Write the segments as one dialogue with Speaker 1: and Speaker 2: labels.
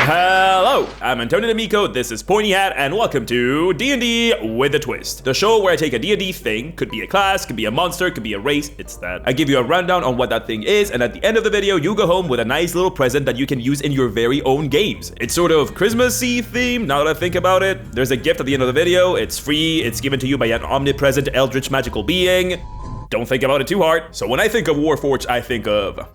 Speaker 1: Hello, I'm Antonio D'Amico, this is Pointy Hat, and welcome to D&D with a Twist. The show where I take a D&D thing, could be a class, could be a monster, could be a race, it's that. I give you a rundown on what that thing is, and at the end of the video, you go home with a nice little present that you can use in your very own games. It's sort of Christmassy theme, now that I think about it. There's a gift at the end of the video, it's free, it's given to you by an omnipresent eldritch magical being. Don't think about it too hard. So when I think of Warforged, I think of...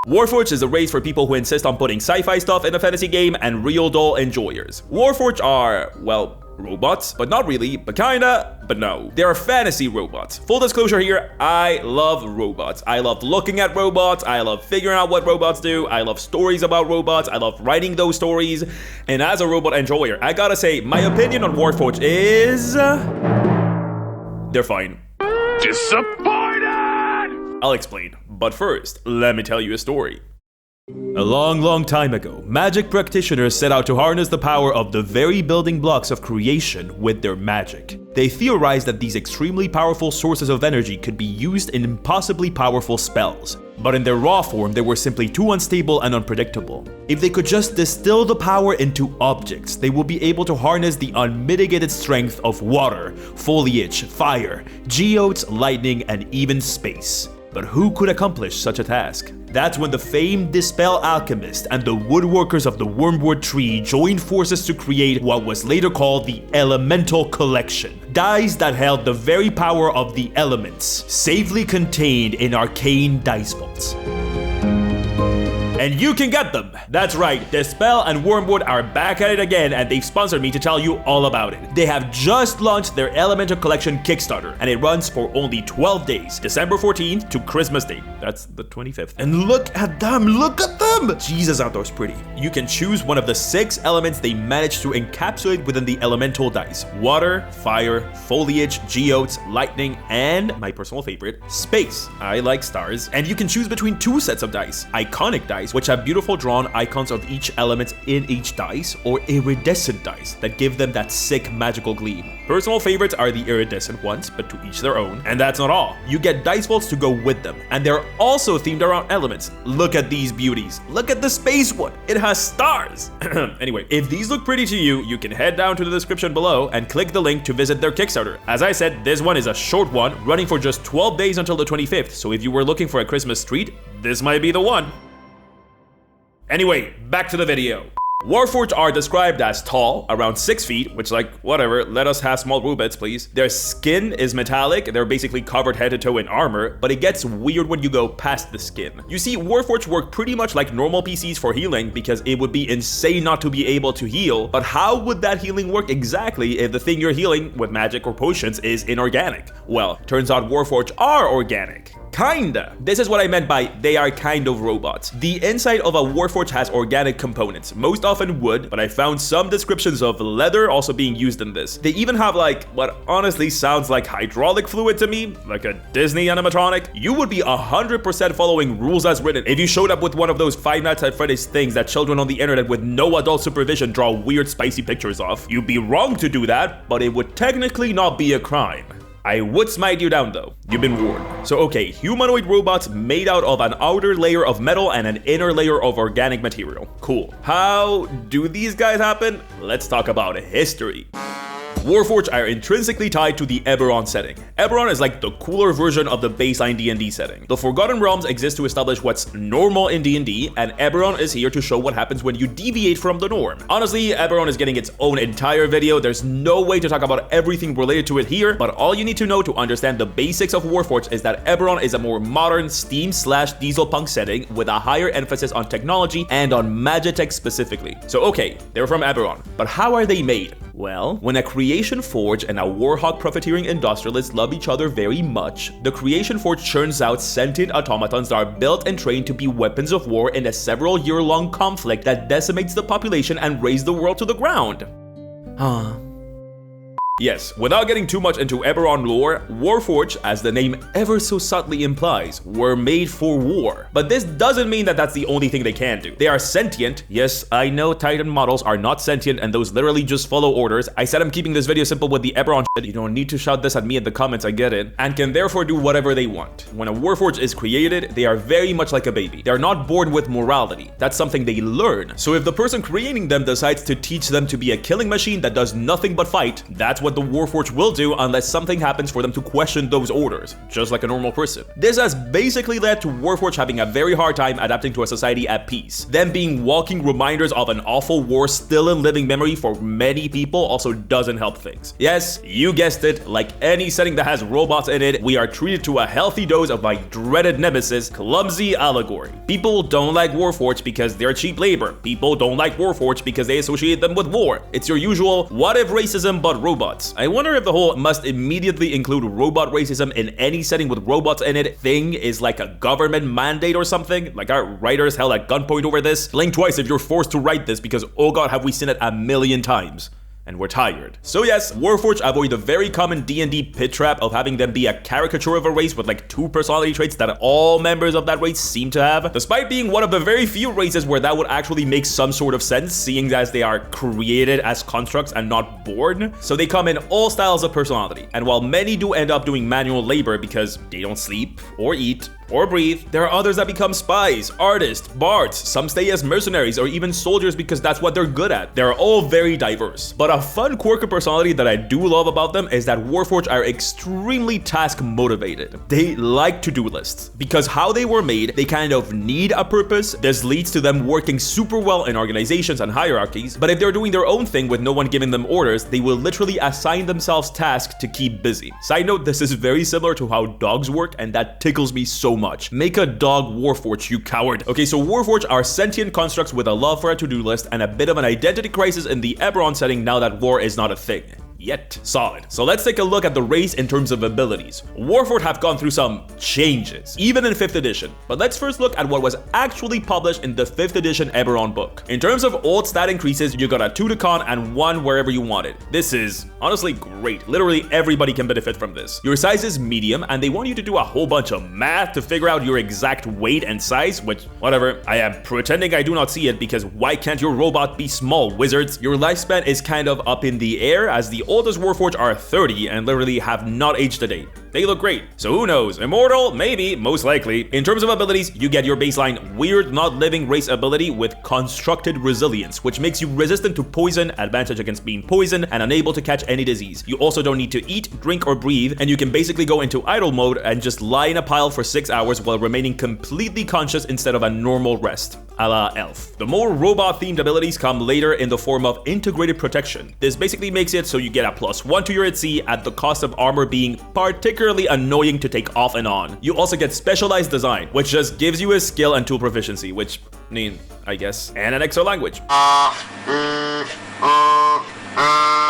Speaker 1: Warforged is a race for people who insist on putting sci-fi stuff in a fantasy game and real dull enjoyers. Warforged are, well, robots, but not really, but kinda, but no. They are fantasy robots. Full disclosure here, I love robots. I love looking at robots, I love figuring out what robots do, I love stories about robots, I love writing those stories, and as a robot enjoyer, I gotta say, my opinion on Warforged is... they're fine. Disappointed! I'll explain, but first, let me tell you a story. A long time ago, magic practitioners set out to harness the power of the very building blocks of creation with their magic. They theorized that these extremely powerful sources of energy could be used in impossibly powerful spells. But in their raw form, they were simply too unstable and unpredictable. If they could just distill the power into objects, they would be able to harness the unmitigated strength of water, foliage, fire, geodes, lightning, and even space. But who could accomplish such a task? That's when the famed Dispel alchemist and the woodworkers of the Wormwood Tree joined forces to create what was later called the Elemental Collection. Dice that held the very power of the elements, safely contained in arcane dice vaults. And you can get them! That's right, Dispel and Wormwood are back at it again, and they've sponsored me to tell you all about it. They have just launched their Elemental Collection Kickstarter, and it runs for only 12 days, December 14th to Christmas Day. That's the 25th. And look at them! Look at them! Jesus, aren't those pretty. You can choose one of the 6 elements they managed to encapsulate within the elemental dice. Water, fire, foliage, geodes, lightning, and, my personal favorite, space. I like stars. And you can choose between 2 sets of dice. Iconic dice, which have beautiful drawn icons of each element in each dice, or iridescent dice that give them that sick magical gleam. Personal favorites are the iridescent ones, but to each their own. And that's not all. You get dice vaults to go with them, and they're also themed around elements. Look at these beauties. Look at the space one. It has stars. Anyway, if these look pretty to you, you can head down to the description below and click the link to visit their Kickstarter. As I said, this one is a short one, running for just 12 days until the 25th, so if you were looking for a Christmas treat, this might be the one. Anyway, back to the video. Warforged are described as tall, around 6 feet, which like, whatever, let us have small robots, please. Their skin is metallic, they're basically covered head to toe in armor, but it gets weird when you go past the skin. You see, Warforged work pretty much like normal PCs for healing, because it would be insane not to be able to heal, but how would that healing work exactly if the thing you're healing with magic or potions is inorganic? Well, turns out Warforged are organic. Kinda. This is what I meant by they are kind of robots. The inside of a Warforged has organic components, most often wood, but I found some descriptions of leather also being used in this. They even have like what honestly sounds like hydraulic fluid to me, like a Disney animatronic. You would be 100% following rules as written if you showed up with one of those Five Nights at Freddy's things that children on the internet with no adult supervision draw weird spicy pictures of. You'd be wrong to do that, but it would technically not be a crime. I would smite you down though. You've been warned. So okay, humanoid robots made out of an outer layer of metal and an inner layer of organic material. Cool. How do these guys happen? Let's talk about history. Warforged are intrinsically tied to the Eberron setting. Eberron is like the cooler version of the baseline D&D setting. The Forgotten Realms exist to establish what's normal in D&D, and Eberron is here to show what happens when you deviate from the norm. Honestly, Eberron is getting its own entire video. There's no way to talk about everything related to it here, but all you need to know to understand the basics of Warforged is that Eberron is a more modern steam/diesel punk setting with a higher emphasis on technology and on magitech specifically. So okay, they're from Eberron, but how are they made? Well, when a Creation Forge and a Warhawk profiteering industrialist love each other very much, the Creation Forge churns out sentient automatons that are built and trained to be weapons of war in a several-year-long conflict that decimates the population and razes the world to the ground. Yes, without getting too much into Eberron lore, Warforged, as the name ever so subtly implies, were made for war. But this doesn't mean that that's the only thing they can do. They are sentient. Yes, I know Titan models are not sentient and those literally just follow orders. I said I'm keeping this video simple with the Eberron shit. You don't need to shout this at me in the comments, I get it. And can therefore do whatever they want. When a Warforged is created, they are very much like a baby. They're not born with morality. That's something they learn. So if the person creating them decides to teach them to be a killing machine that does nothing but fight, that's what the Warforged will do unless something happens for them to question those orders, just like a normal person. This has basically led to Warforged having a very hard time adapting to a society at peace. Them being walking reminders of an awful war still in living memory for many people also doesn't help things. Yes, you guessed it, like any setting that has robots in it, we are treated to a healthy dose of my dreaded nemesis, clumsy allegory. People don't like Warforged because they're cheap labor. People don't like Warforged because they associate them with war. It's your usual, what if racism but robots? I wonder if the whole must immediately include robot racism in any setting with robots in it thing is like a government mandate or something? Like our writers held at gunpoint over this? Blink twice if you're forced to write this because oh god have we seen it a million times. And we're tired. So yes, Warforged avoid the very common D&D pit trap of having them be a caricature of a race with like 2 personality traits that all members of that race seem to have, despite being one of the very few races where that would actually make some sort of sense, seeing as they are created as constructs and not born. So they come in all styles of personality, and while many do end up doing manual labor because they don't sleep or eat or breathe, there are others that become spies, artists, bards, some stay as mercenaries or even soldiers because that's what they're good at. They're all very diverse. But a fun quirk of personality that I do love about them is that Warforged are extremely task motivated. They like to-do lists. Because how they were made, they kind of need a purpose. This leads to them working super well in organizations and hierarchies, but if they're doing their own thing with no one giving them orders, they will literally assign themselves tasks to keep busy. Side note, this is very similar to how dogs work, and that tickles me so much. Make a dog Warforged, you coward. Okay, so Warforged are sentient constructs with a love for a to-do list and a bit of an identity crisis in the Eberron setting now that war is not a thing. Yet. Solid. So let's take a look at the race in terms of abilities. Warforged have gone through some changes, even in 5th edition. But let's first look at what was actually published in the 5th edition Eberron book. In terms of old stat increases, you got a 2 to con and 1 wherever you want it. This is honestly great. Literally everybody can benefit from this. Your size is medium, and they want you to do a whole bunch of math to figure out your exact weight and size, which, whatever, I am pretending I do not see it because why can't your robot be small, wizards? Your lifespan is kind of up in the air as the oldest Warforged are 30 and literally have not aged a day. They look great. So who knows? Immortal? Maybe, most likely. In terms of abilities, you get your baseline weird not living race ability with constructed resilience, which makes you resistant to poison, advantage against being poisoned, and unable to catch any disease. You also don't need to eat, drink, or breathe, and you can basically go into idle mode and just lie in a pile for 6 hours while remaining completely conscious instead of a normal rest, a la Elf. The more robot-themed abilities come later in the form of integrated protection. This basically makes it so you get a +1 to your AC at the cost of armor being particularly annoying to take off and on. You also get specialized design, which just gives you a skill and tool proficiency, which, I guess, and an extra language.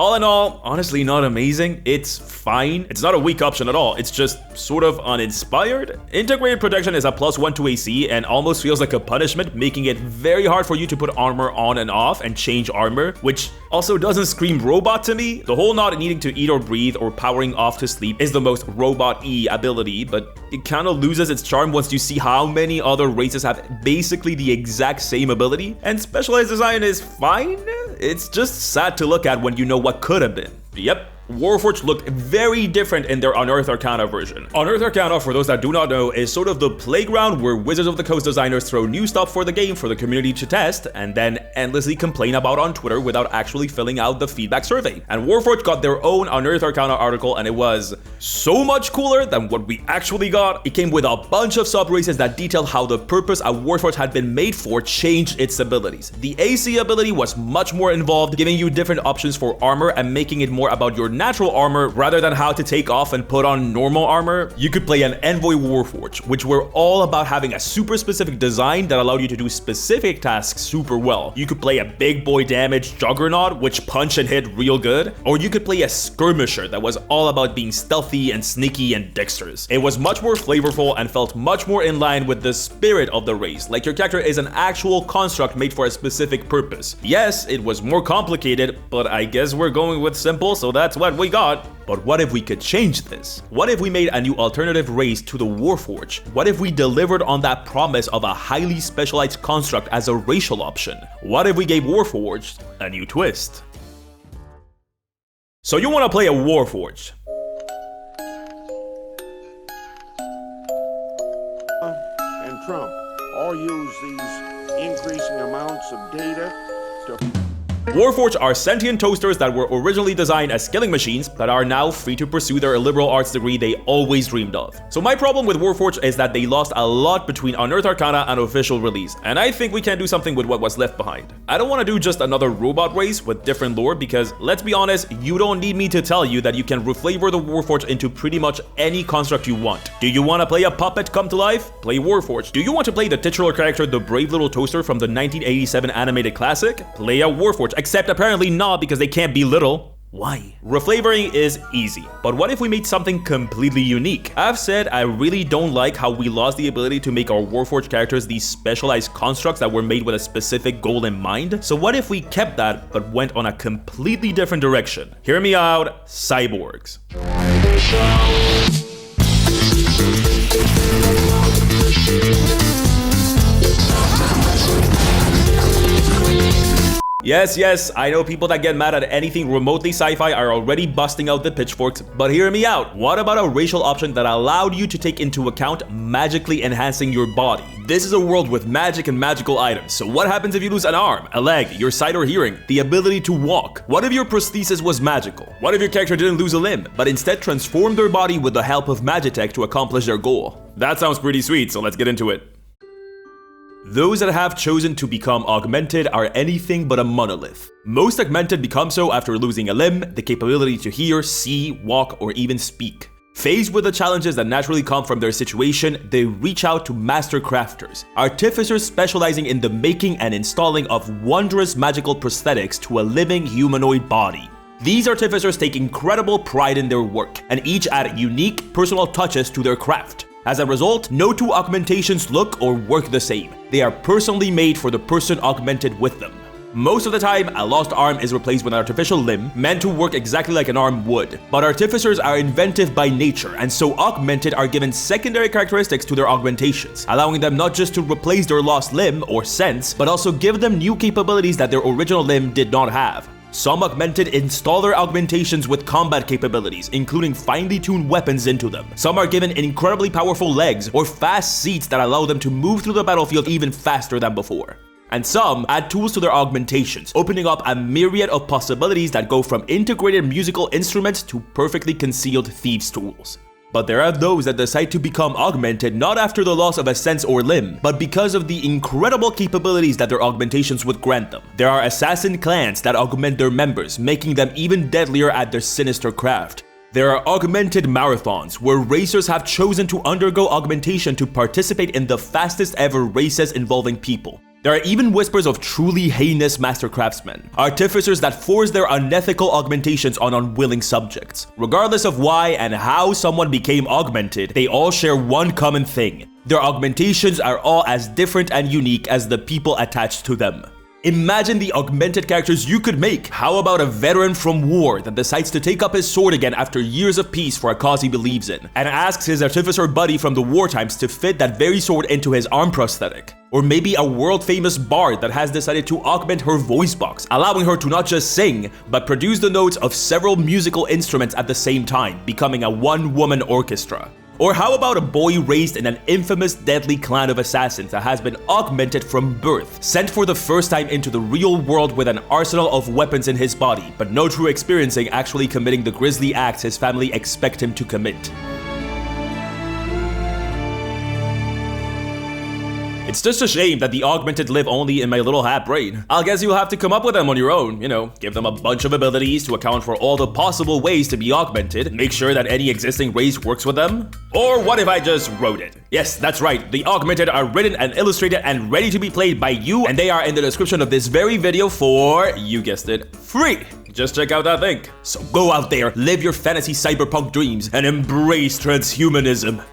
Speaker 1: All in all, honestly not amazing. It's fine. It's not a weak option at all. It's just sort of uninspired. Integrated protection is a +1 to AC and almost feels like a punishment, making it very hard for you to put armor on and off and change armor, which also doesn't scream robot to me. The whole not needing to eat or breathe or powering off to sleep is the most robot-y ability, but it kind of loses its charm once you see how many other races have basically the exact same ability. And specialized design is fine. It's just sad to look at when you know what could have been. Yep. Warforged looked very different in their Unearthed Arcana version. Unearthed Arcana, for those that do not know, is sort of the playground where Wizards of the Coast designers throw new stuff for the game for the community to test, and then endlessly complain about on Twitter without actually filling out the feedback survey. And Warforged got their own Unearthed Arcana article, and it was so much cooler than what we actually got. It came with a bunch of sub-races that detailed how the purpose a Warforged had been made for changed its abilities. The AC ability was much more involved, giving you different options for armor and making it more about your natural armor rather than how to take off and put on normal armor. You could play an Envoy Warforged, which were all about having a super specific design that allowed you to do specific tasks super well. You could play a big boy damage juggernaut, which punch and hit real good, or you could play a skirmisher that was all about being stealthy and sneaky and dexterous. It was much more flavorful and felt much more in line with the spirit of the race, like your character is an actual construct made for a specific purpose. Yes, it was more complicated, but I guess we're going with simple, so that's what we got. But what if we could change this? What if we made a new alternative race to the Warforged? What if we delivered on that promise of a highly specialized construct as a racial option? What if we gave Warforged a new twist? So you want to play a Warforged?
Speaker 2: And Trump all use these increasing amounts of data to...
Speaker 1: Warforged are sentient toasters that were originally designed as killing machines that are now free to pursue their liberal arts degree they always dreamed of. So my problem with Warforged is that they lost a lot between Unearthed Arcana and official release, and I think we can do something with what was left behind. I don't want to do just another robot race with different lore because, let's be honest, you don't need me to tell you that you can reflavor the Warforged into pretty much any construct you want. Do you want to play a puppet come to life? Play Warforged. Do you want to play the titular character, the brave little toaster from the 1987 animated classic? Play a Warforged. Except apparently not, because they can't be little. Why? Reflavoring is easy, but what if we made something completely unique? I've said I really don't like how we lost the ability to make our Warforged characters these specialized constructs that were made with a specific goal in mind. So what if we kept that, but went on a completely different direction? Hear me out, cyborgs. Yes, I know people that get mad at anything remotely sci-fi are already busting out the pitchforks, but hear me out. What about a racial option that allowed you to take into account magically enhancing your body? This is a world with magic and magical items, so what happens if you lose an arm, a leg, your sight or hearing, the ability to walk? What if your prosthesis was magical? What if your character didn't lose a limb, but instead transformed their body with the help of Magitech to accomplish their goal? That sounds pretty sweet, so let's get into it. Those that have chosen to become augmented are anything but a monolith. Most augmented become so after losing a limb, the capability to hear, see, walk, or even speak. Faced with the challenges that naturally come from their situation, they reach out to master crafters, artificers specializing in the making and installing of wondrous magical prosthetics to a living humanoid body. These artificers take incredible pride in their work, and each add unique, personal touches to their craft. As a result, no two augmentations look or work the same. They are personally made for the person augmented with them. Most of the time, a lost arm is replaced with an artificial limb, meant to work exactly like an arm would. But artificers are inventive by nature, and so augmented are given secondary characteristics to their augmentations, allowing them not just to replace their lost limb or sense, but also give them new capabilities that their original limb did not have. Some augmented install their augmentations with combat capabilities, including finely tuned weapons into them. Some are given incredibly powerful legs or fast seats that allow them to move through the battlefield even faster than before. And some add tools to their augmentations, opening up a myriad of possibilities that go from integrated musical instruments to perfectly concealed thieves' tools. But there are those that decide to become augmented not after the loss of a sense or limb, but because of the incredible capabilities that their augmentations would grant them. There are assassin clans that augment their members, making them even deadlier at their sinister craft. There are augmented marathons, where racers have chosen to undergo augmentation to participate in the fastest ever races involving people. There are even whispers of truly heinous master craftsmen, artificers that force their unethical augmentations on unwilling subjects. Regardless of why and how someone became augmented, they all share one common thing. Their augmentations are all as different and unique as the people attached to them. Imagine the augmented characters you could make. How about a veteran from war that decides to take up his sword again after years of peace for a cause he believes in, and asks his artificer buddy from the war times to fit that very sword into his arm prosthetic? Or maybe a world-famous bard that has decided to augment her voice box, allowing her to not just sing, but produce the notes of several musical instruments at the same time, becoming a one-woman orchestra. Or how about a boy raised in an infamous deadly clan of assassins that has been augmented from birth, sent for the first time into the real world with an arsenal of weapons in his body, but no true experience in actually committing the grisly acts his family expect him to commit. It's just a shame that the Augmented live only in my little hat brain. I'll guess you'll have to come up with them on your own, you know, give them a bunch of abilities to account for all the possible ways to be augmented, make sure that any existing race works with them. Or what if I just wrote it? Yes, that's right, the Augmented are written and illustrated and ready to be played by you, and they are in the description of this very video for, you guessed it, free. Just check out that link. So go out there, live your fantasy cyberpunk dreams, and embrace transhumanism.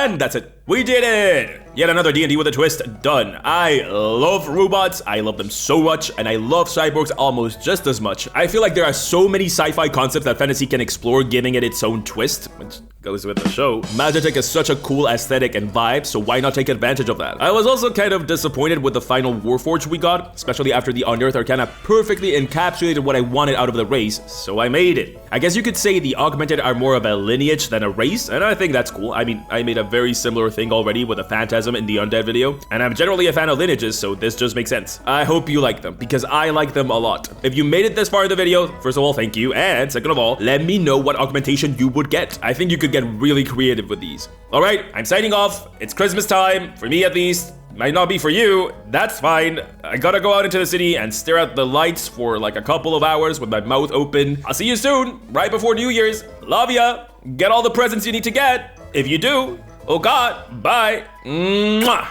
Speaker 1: And that's it. We did it! Yet another D&D with a twist done. I love robots, I love them so much, and I love cyborgs almost just as much. I feel like there are so many sci-fi concepts that fantasy can explore, giving it its own twist, which goes with the show. Magitech is such a cool aesthetic and vibe, so why not take advantage of that? I was also kind of disappointed with the final Warforged we got, especially after the Unearthed Arcana perfectly encapsulated what I wanted out of the race, so I made it. I guess you could say the Augmented are more of a lineage than a race, and I think that's cool. I mean, I made a very similar thing already with a Phantasm in the Undead video, and I'm generally a fan of lineages, so this just makes sense. I hope you like them, because I like them a lot. If you made it this far in the video, first of all, thank you, and second of all, let me know what augmentation you would get. I think you could get really creative with these. Alright, I'm signing off. It's Christmas time, for me at least. Might not be for you, that's fine. I gotta go out into the city and stare at the lights for like a couple of hours with my mouth open. I'll see you soon, right before New Year's. Love ya. Get all the presents you need to get. If you do, oh God, bye. Mwah.